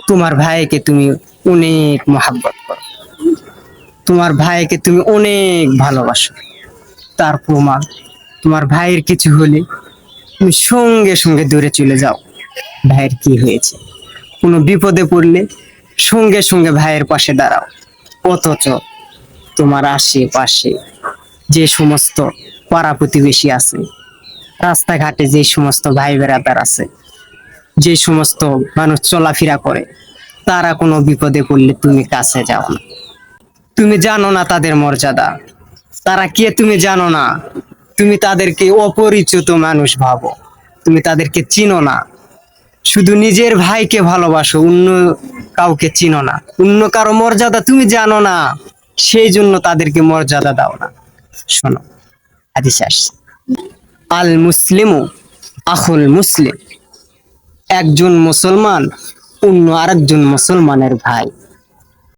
তোমার ভাইকে তুমি অনেক মহাব্বত করো, তোমার ভাইকে তুমি অনেক ভালোবাসো। তার প্রমাণ, তোমার ভাইয়ের কিছু হলে তুমি সঙ্গে সঙ্গে দূরে চলে যাও। ভাইয়ের কি হয়েছে, কোনো বিপদে পড়লে সঙ্গে সঙ্গে ভাইয়ের পাশে দাঁড়াও। অথচ তোমার আশেপাশে যে সমস্ত পাড়া প্রতিবেশী আছে, রাস্তাঘাটে যে সমস্ত ভাই বেড়াদার আছে, যে সমস্ত মানুষ চলাফেরা করে, তারা কোনো বিপদে পড়লে তুমি কাছে যাও না। তুমি জানো না তাদের মর্যাদা, তারা কে তুমি জানো না। তুমি তাদেরকে অপরিচিত মানুষ ভাবো, তুমি তাদেরকে চিনো না। শুধু নিজের ভাইকে ভালোবাসো, অন্য কাউকে চিনো না। অন্য কারো মর্যাদা তুমি জানো না, সেই জন্য তাদেরকে মর্যাদা দাও না। শোনো, হাদিসে আসছে, আল মুসলিমু আখুল মুসলিম, একজন মুসলমান অন্য আরেকজন মুসলমানের ভাই।